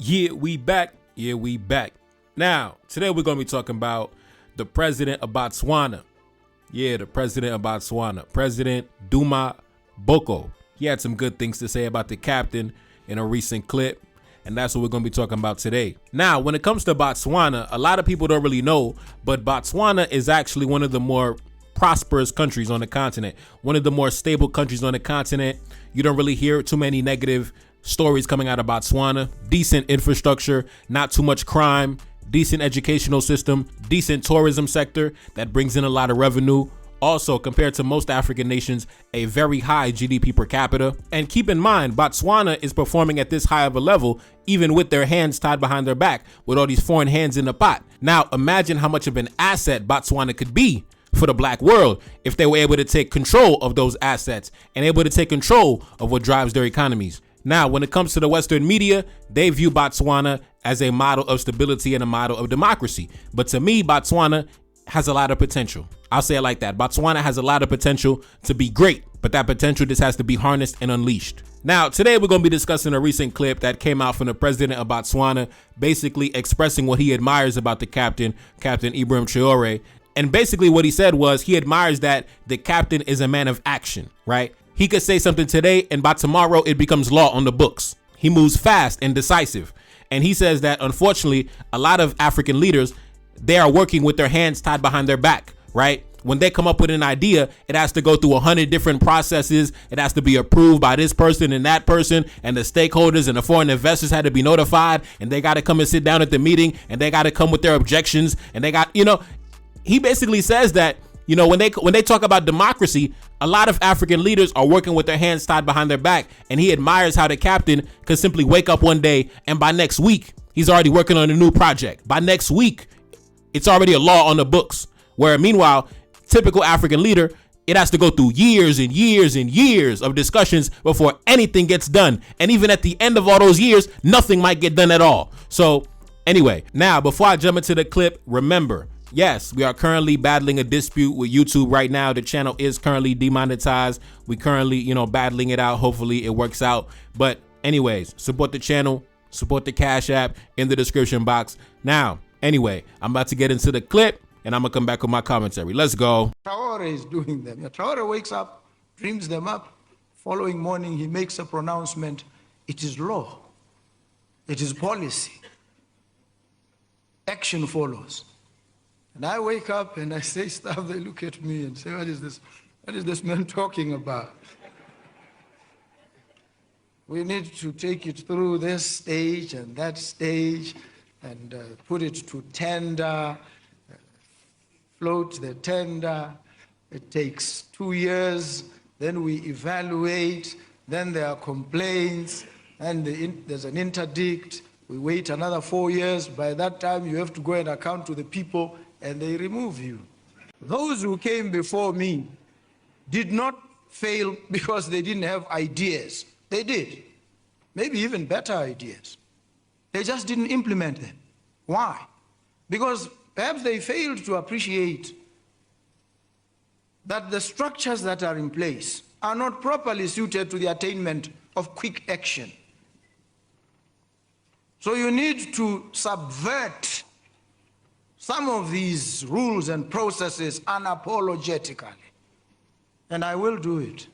Yeah, we back. Yeah, we back. Now, today we're going to be talking about the president of Botswana. Yeah, the president of Botswana, President Duma Boko. He had some good things to say about the captain in a recent clip, and that's what we're going to be talking about today. Now, when it comes to Botswana, a lot of people don't really know, but Botswana is actually one of the more prosperous countries on the continent, one of the more stable countries on the continent. You don't really hear too many negative stories coming out of Botswana. Decent infrastructure, not too much crime, decent educational system, decent tourism sector that brings in a lot of revenue. Also, compared to most African nations, a very high GDP per capita. And keep in mind, Botswana is performing at this high of a level, even with their hands tied behind their back, with all these foreign hands in the pot. Now, imagine how much of an asset Botswana could be for the black world if they were able to take control of those assets and able to take control of what drives their economies. Now, when it comes to the Western media, they view Botswana as a model of stability and a model of democracy. But to me, Botswana has a lot of potential. I'll say it like that. Botswana has a lot of potential to be great, but that potential just has to be harnessed and unleashed. Now, today we're going to be discussing a recent clip that came out from the president of Botswana, basically expressing what he admires about the Captain Ibrahim Traoré. And basically what he said was he admires that the captain is a man of action, right? He could say something today and by tomorrow it becomes law on the books. He moves fast and decisive. And he says that unfortunately, a lot of African leaders, they are working with their hands tied behind their back, right? When they come up with an idea, it has to go through 100 different processes. It has to be approved by this person and that person, and the stakeholders and the foreign investors had to be notified, and they got to come and sit down at the meeting, and they got to come with their objections, and they got, he basically says that, when they talk about democracy, a lot of African leaders are working with their hands tied behind their back, and he admires how the captain could simply wake up one day and by next week, he's already working on a new project. By next week, it's already a law on the books. Where meanwhile, typical African leader, it has to go through years and years and years of discussions before anything gets done. And even at the end of all those years, nothing might get done at all. So anyway, now before I jump into the clip, remember, yes, we are currently battling a dispute with YouTube right now. The channel is currently demonetized. We currently, battling it out. Hopefully it works out. But anyways, support the channel, support the Cash App in the description box. Now, anyway, I'm about to get into the clip and I'm gonna come back with my commentary. Let's go. Traore is doing them. Traore wakes up, dreams them up. Following morning, he makes a pronouncement. It is law. It is policy. Action follows. And I wake up and I say stuff, they look at me and say, what is this man talking about? We need to take it through this stage and that stage and put it to tender, float the tender. It takes 2 years, then we evaluate, then there are complaints, and there's an interdict. We wait another 4 years. By that time, you have to go and account to the people, and they remove you. Those who came before me did not fail because they didn't have ideas. They did. Maybe even better ideas. They just didn't implement them. Why? Because perhaps they failed to appreciate that the structures that are in place are not properly suited to the attainment of quick action. So you need to subvert some of these rules and processes unapologetically. And I will do it.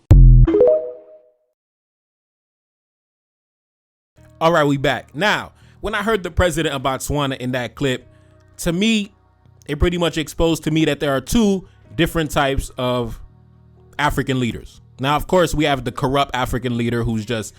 All right, we back. Now, when I heard the president of Botswana in that clip, to me, it pretty much exposed to me that there are two different types of African leaders. Now, of course, we have the corrupt African leader who's just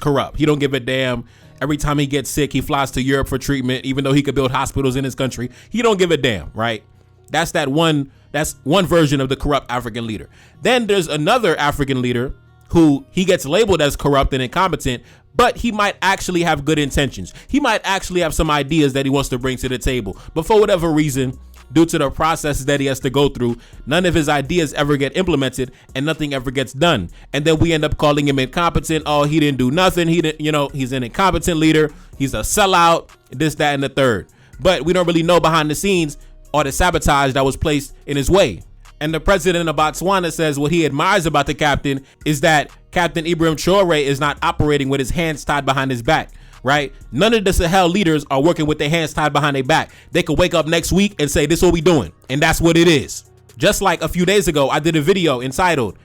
corrupt. He don't give a damn. Every time he gets sick, he flies to Europe for treatment, even though he could build hospitals in his country. He don't give a damn, right? That's one version of the corrupt African leader. Then there's another African leader who he gets labeled as corrupt and incompetent, but he might actually have good intentions. He might actually have some ideas that he wants to bring to the table. But for whatever reason, due to the processes that he has to go through, none of his ideas ever get implemented and nothing ever gets done. And then we end up calling him incompetent. Oh, he didn't do nothing. He didn't, he's an incompetent leader. He's a sellout, this, that, and the third. But we don't really know behind the scenes or the sabotage that was placed in his way. And the president of Botswana says what he admires about the captain is that Captain Ibrahim Traoré is not operating with his hands tied behind his back. right? None of the Sahel leaders are working with their hands tied behind their back. They could wake up next week and say, this is what we doing. And that's what it is. Just like a few days ago, I did a video entitled,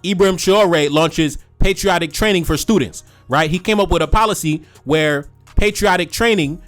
Ibrahim Traoré launches patriotic training for students, right? He came up with a policy where patriotic training,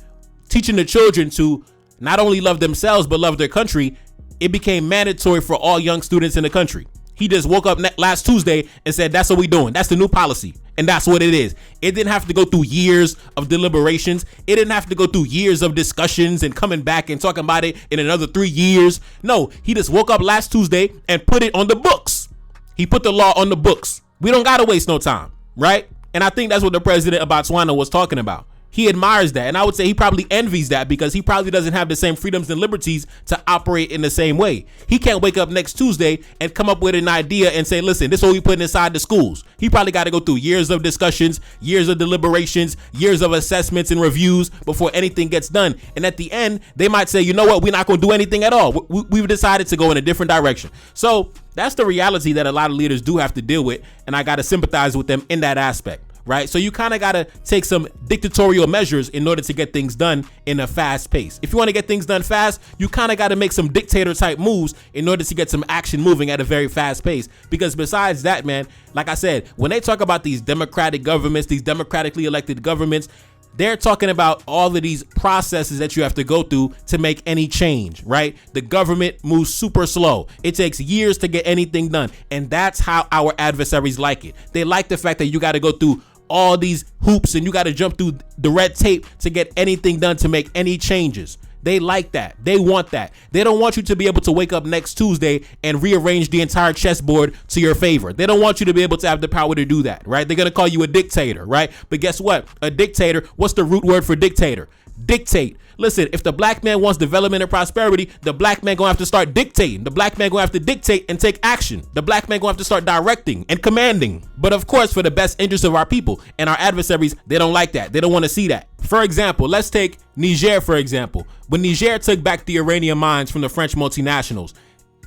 teaching the children to not only love themselves, but love their country, it became mandatory for all young students in the country. He just woke up last Tuesday and said, that's what we doing. That's the new policy. And that's what it is. It didn't have to go through years of deliberations. It didn't have to go through years of discussions and coming back and talking about it in another 3 years. No, he just woke up last Tuesday and put it on the books. He put the law on the books. We don't got to waste no time, right? And I think that's what the president of Botswana was talking about. He admires that. And I would say he probably envies that because he probably doesn't have the same freedoms and liberties to operate in the same way. He can't wake up next Tuesday and come up with an idea and say, listen, this is what we put inside the schools. He probably got to go through years of discussions, years of deliberations, years of assessments and reviews before anything gets done. And at the end, they might say, you know what, we're not going to do anything at all. We've decided to go in a different direction. So that's the reality that a lot of leaders do have to deal with. And I got to sympathize with them in that aspect. Right. So you kind of got to take some dictatorial measures in order to get things done in a fast pace. If you want to get things done fast, you kind of got to make some dictator type moves in order to get some action moving at a very fast pace. Because besides that, man, like I said, when they talk about these democratic governments, these democratically elected governments, they're talking about all of these processes that you have to go through to make any change, right? The government moves super slow. It takes years to get anything done. And that's how our adversaries like it. They like the fact that you got to go through all these hoops and you got to jump through the red tape to get anything done, to make any changes. They like that. They want that. They don't want you to be able to wake up next Tuesday and rearrange the entire chessboard to your favor. They don't want you to be able to have the power to do that, right? They're going to call you a dictator, right? But guess what? A dictator, what's the root word for dictator? Dictate. Listen, if the black man wants development and prosperity, the black man gonna have to start dictating. The black man gonna have to dictate and take action. The black man gonna have to start directing and commanding. But of course, for the best interest of our people and our adversaries, they don't like that. They don't want to see that. For example, let's take Niger, for example. When Niger took back the uranium mines from the French multinationals,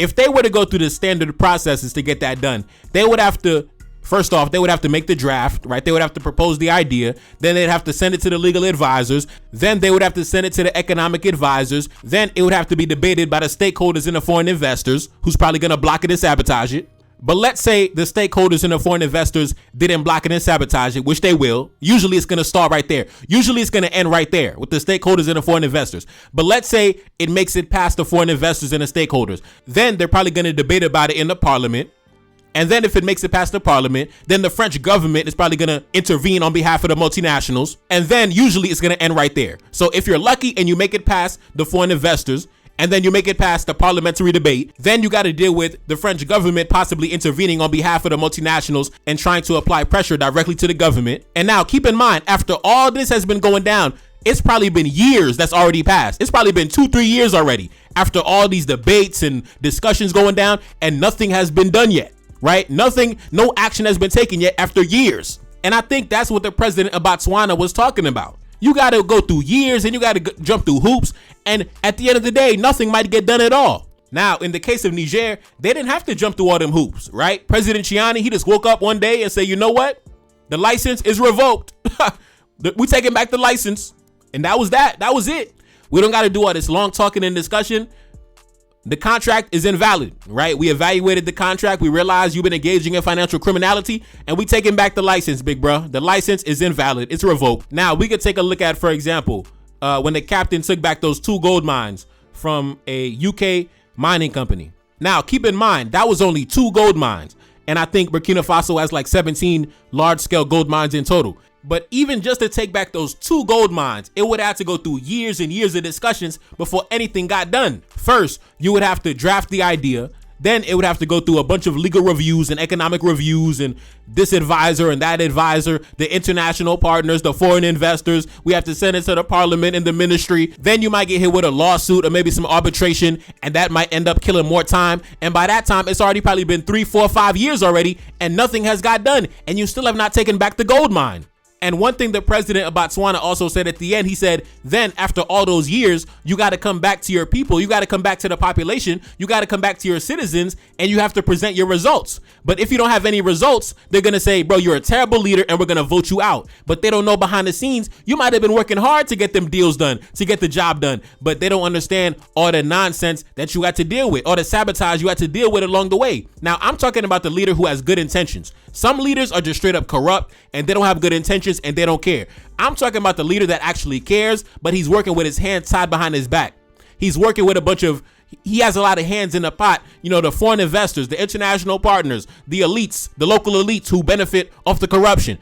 if they were to go through the standard processes to get that done, they would have to, first off, they would have to make the draft, right? They would have to propose the idea. Then they'd have to send it to the legal advisors. Then they would have to send it to the economic advisors. Then it would have to be debated by the stakeholders and the foreign investors, who's probably going to block it and sabotage it. But let's say the stakeholders and the foreign investors didn't block it and sabotage it, which they will. Usually it's going to start right there. Usually it's going to end right there with the stakeholders and the foreign investors. But let's say it makes it past the foreign investors and the stakeholders. Then they're probably going to debate about it in the parliament. And then if it makes it past the parliament, then the French government is probably going to intervene on behalf of the multinationals. And then usually it's going to end right there. So if you're lucky and you make it past the foreign investors, and then you make it past the parliamentary debate, then you got to deal with the French government possibly intervening on behalf of the multinationals and trying to apply pressure directly to the government. And now keep in mind, after all this has been going down, it's probably been years that's already passed. It's probably been 2-3 years already after all these debates and discussions going down, and nothing has been done yet, right? Nothing, no action has been taken yet after years. And I think that's what the president of Botswana was talking about. You got to go through years and you got to jump through hoops. And at the end of the day, nothing might get done at all. Now, in the case of Niger, they didn't have to jump through all them hoops, right? President Chiani, he just woke up one day and said, you know what? The license is revoked. We taking back the license. And that was that. That was it. We don't got to do all this long talking and discussion. The contract is invalid, right? We evaluated the contract. We realized you've been engaging in financial criminality, and we taking back the license, big bro. The license is invalid. It's revoked. Now, we could take a look at, for example, when the captain took back those 2 gold mines from a UK mining company. Now, keep in mind, that was only 2 gold mines. And I think Burkina Faso has like 17 large-scale gold mines in total. But even just to take back those 2 gold mines, it would have to go through years and years of discussions before anything got done. First, you would have to draft the idea. Then it would have to go through a bunch of legal reviews and economic reviews and this advisor and that advisor, the international partners, the foreign investors. We have to send it to the parliament and the ministry. Then you might get hit with a lawsuit or maybe some arbitration, and that might end up killing more time. And by that time, it's already probably been 3, 4, 5 years already, and nothing has got done. And you still have not taken back the gold mine. And one thing the president of Botswana also said at the end, he said, then after all those years, you got to come back to your people. You got to come back to the population. You got to come back to your citizens, and you have to present your results. But if you don't have any results, they're going to say, bro, you're a terrible leader and we're going to vote you out. But they don't know behind the scenes, you might have been working hard to get them deals done, to get the job done. But they don't understand all the nonsense that you got to deal with, all the sabotage you had to deal with along the way. Now, I'm talking about the leader who has good intentions. Some leaders are just straight up corrupt and they don't have good intentions and they don't care. I'm talking about the leader that actually cares, but he's working with his hands tied behind his back. He's working with he has a lot of hands in the pot. You know, the foreign investors, the international partners, the elites, the local elites who benefit off the corruption.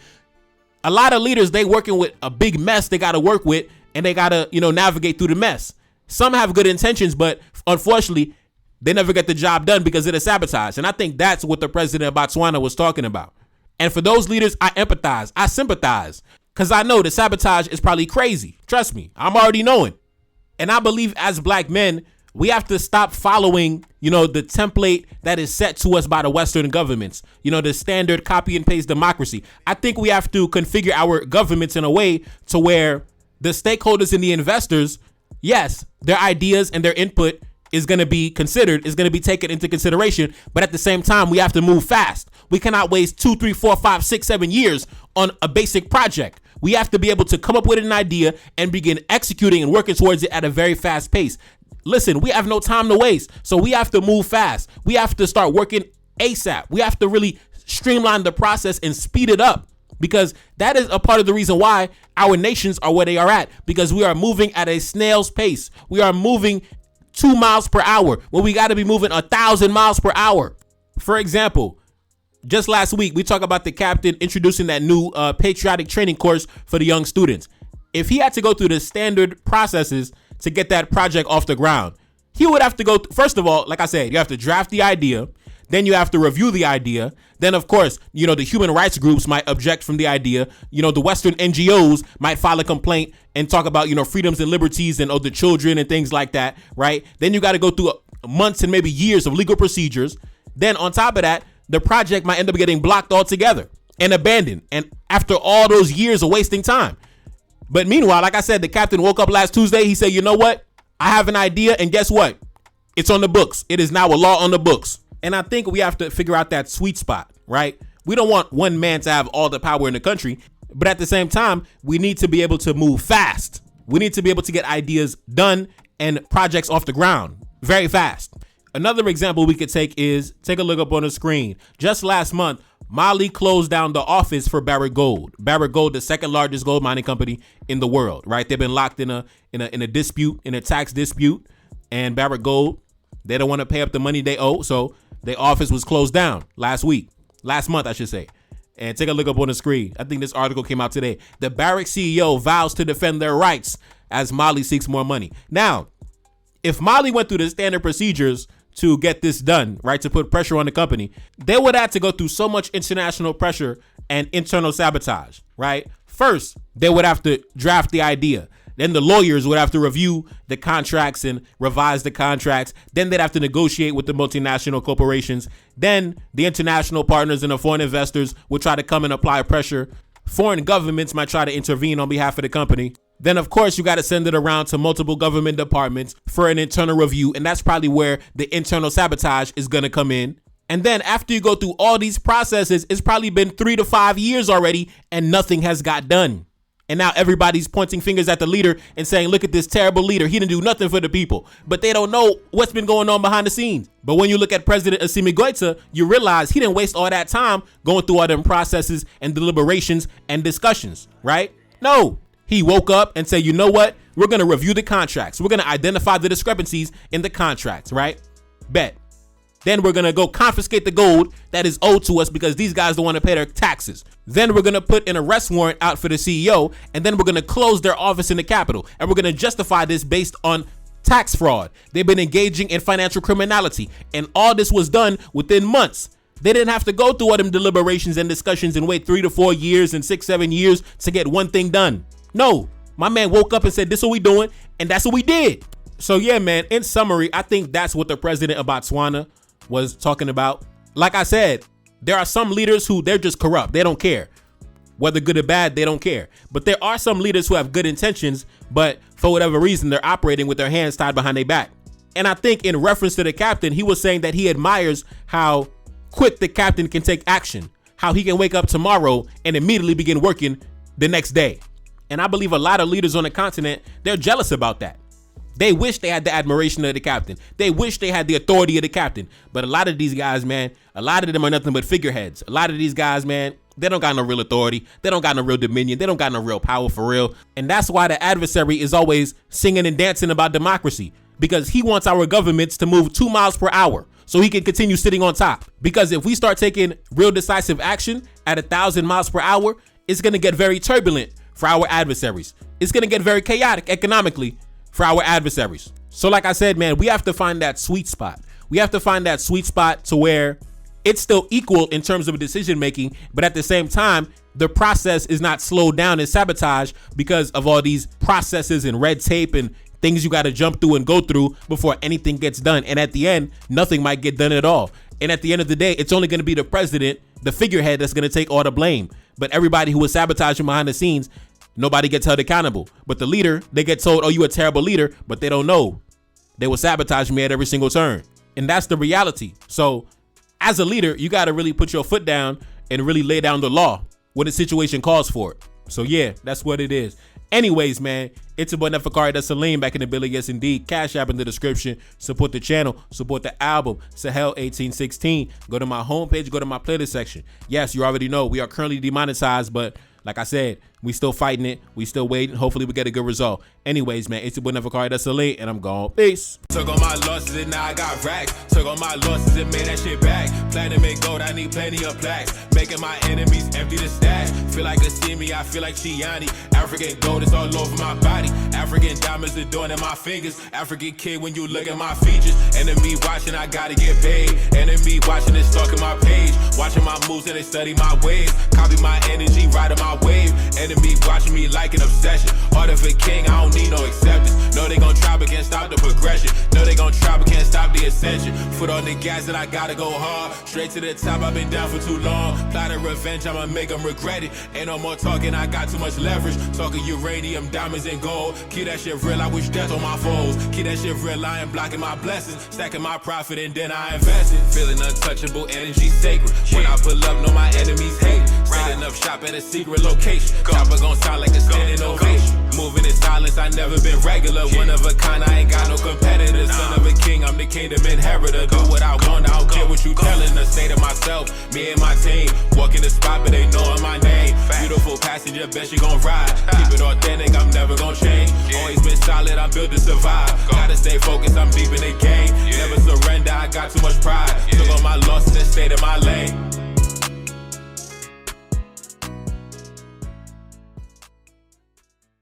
A lot of leaders, they working with a big mess they got to work with, and they got to, navigate through the mess. Some have good intentions, but unfortunately, they never get the job done because of the sabotage. And I think that's what the president of Botswana was talking about. And for those leaders, I empathize. I sympathize. Because I know the sabotage is probably crazy. Trust me, I'm already knowing. And I believe as black men, we have to stop following, the template that is set to us by the Western governments, the standard copy and paste democracy. I think we have to configure our governments in a way to where the stakeholders and the investors, yes, their ideas and their input is going to be considered, is going to be taken into consideration. But at the same time, we have to move fast. We cannot waste 2, 3, 4, 5, 6, 7 years on a basic project. We have to be able to come up with an idea and begin executing and working towards it at a very fast pace. Listen, we have no time to waste. So we have to move fast. We have to start working ASAP. We have to really streamline the process and speed it up, because that is a part of the reason why our nations are where they are at, because we are moving at a snail's pace. We are moving 2 miles per hour when we got to be moving 1,000 miles per hour. For example, just last week, we talked about the captain introducing that new patriotic training course for the young students. If he had to go through the standard processes to get that project off the ground, he would have to go, first of all, like I said, you have to draft the idea. Then you have to review the idea. Then, of course, the human rights groups might object from the idea. The Western NGOs might file a complaint and talk about, freedoms and liberties and the children and things like that, right? Then you got to go through months and maybe years of legal procedures. Then on top of that, the project might end up getting blocked altogether and abandoned. And after all those years of wasting time. But meanwhile, like I said, the captain woke up last Tuesday. He said, you know what? I have an idea. And guess what? It's on the books. It is now a law on the books. And I think we have to figure out that sweet spot, right? We don't want one man to have all the power in the country, but at the same time, we need to be able to move fast. We need to be able to get ideas done and projects off the ground very fast. Another example we could take a look up on the screen. Just last month, Mali closed down the office for Barrick Gold. Barrick Gold, the second largest gold mining company in the world, right? They've been locked in a dispute, in a tax dispute, and Barrick Gold, they don't want to pay up the money they owe, so their office was closed down last month, I should say. And take a look up on the screen. I think this article came out today. The Barrick CEO vows to defend their rights as Mali seeks more money. Now, if Mali went through the standard procedures to get this done, right, to put pressure on the company, they would have to go through so much international pressure and internal sabotage, right? First, they would have to draft the idea. Then the lawyers would have to review the contracts and revise the contracts. Then they'd have to negotiate with the multinational corporations. Then the international partners and the foreign investors would try to come and apply pressure. Foreign governments might try to intervene on behalf of the company. Then, of course, you got to send it around to multiple government departments for an internal review. And that's probably where the internal sabotage is going to come in. And then after you go through all these processes, it's probably been 3 to 5 years already and nothing has got done. And now everybody's pointing fingers at the leader and saying, look at this terrible leader. He didn't do nothing for the people. But they don't know what's been going on behind the scenes. But when you look at President Assimi Goïta, you realize he didn't waste all that time going through all them processes and deliberations and discussions, right? No, he woke up and said, you know what? We're going to review the contracts. We're going to identify the discrepancies in the contracts, right? Bet. Then we're going to go confiscate the gold that is owed to us because these guys don't want to pay their taxes. Then we're going to put an arrest warrant out for the CEO, and then we're going to close their office in the capital. And we're going to justify this based on tax fraud. They've been engaging in financial criminality, and all this was done within months. They didn't have to go through all them deliberations and discussions and wait 3 to 4 years and 6, 7 years to get one thing done. No, my man woke up and said, this is what we doing, and that's what we did. So yeah, man, in summary, I think that's what the president of Botswana was talking about. Like I said, there are some leaders who they're just corrupt. They don't care. Whether good or bad, they don't care. But there are some leaders who have good intentions, but for whatever reason, they're operating with their hands tied behind their back. And I think in reference to the captain, he was saying that he admires how quick the captain can take action, how he can wake up tomorrow and immediately begin working the next day. And I believe a lot of leaders on the continent, they're jealous about that. They wish they had the admiration of the captain. They wish they had the authority of the captain. But a lot of these guys, man, a lot of them are nothing but figureheads. A lot of these guys, man, they don't got no real authority. They don't got no real dominion. They don't got no real power for real. And that's why the adversary is always singing and dancing about democracy, because he wants our governments to move 2 miles per hour so he can continue sitting on top. Because if we start taking real decisive action at 1,000 miles per hour, it's going to get very turbulent for our adversaries. It's going to get very chaotic economically for our adversaries. So like I said, man, we have to find that sweet spot. We have to find that sweet spot to where it's still equal in terms of decision making, but at the same time, the process is not slowed down and sabotaged because of all these processes and red tape and things you got to jump through and go through before anything gets done. And at the end, nothing might get done at all. And at the end of the day, it's only going to be the president, the figurehead, that's going to take all the blame. But everybody who was sabotaging behind the scenes, nobody gets held accountable. But the leader, they get told, oh, you a terrible leader, but they don't know. They will sabotage me at every single turn. And that's the reality. So as a leader, you got to really put your foot down and really lay down the law when the situation calls for it. So yeah, that's what it is. Anyways, man, it's a boy Nefakari. That's Salim back in the building. Yes, indeed. Cash App in the description. Support the channel. Support the album. Sahel 1816. Go to my homepage. Go to my playlist section. Yes, you already know we are currently demonetized, but like I said, we still fighting it. We still waiting. Hopefully we get a good result. Anyways, man, it's a boy Nefakari. That's Salim, and I'm gone. Peace. Took on my losses and now I got racks. Took on my losses and made that shit back. Plan to make gold, I need plenty of plaques. Making my enemies empty the stash. Feel like a see me, I feel like Chiani. African gold is all over my body. African diamonds adorning my fingers. African kid when you look at my features. Enemy watching, I gotta get paid. Enemy watching and stalking my page. Watching my moves and they study my ways. Copy my energy, riding my wave. Enemy watching me like an obsession. Heart of a king, I don't need no acceptance. No, they gon' try but can't stop the progression. No, they gon' try but can't stop the ascension. Foot on the gas and I gotta go hard. Straight to the top, I've been down for too long. Plotting revenge, I'ma make them regret it. Ain't no more talking, I got too much leverage. Talking uranium, diamonds and gold. Keep that shit real, I wish death on my foes. Keep that shit real, I ain't blocking my blessings. Stacking my profit and then I invest it. Feeling untouchable, energy sacred. When I pull up, know my enemies hate. Setting up shop at a secret location. Chopper gon' sound like a standing ovation. Moving in silence, I never been regular. One of a kind, I ain't got no competitors. Son of a king, I'm the kingdom inheritor. Do what I want, I don't care what you telling us. Say to myself, me and my team. Walk in the spot, but they knowin' my name. Beautiful passenger, bet she gon' ride. Keep it authentic, I'm never gon' change. Always been solid, I'm built to survive. Gotta stay focused, I'm deep in the game. Never surrender, I got too much pride. Took on my losses and stayed in my lane.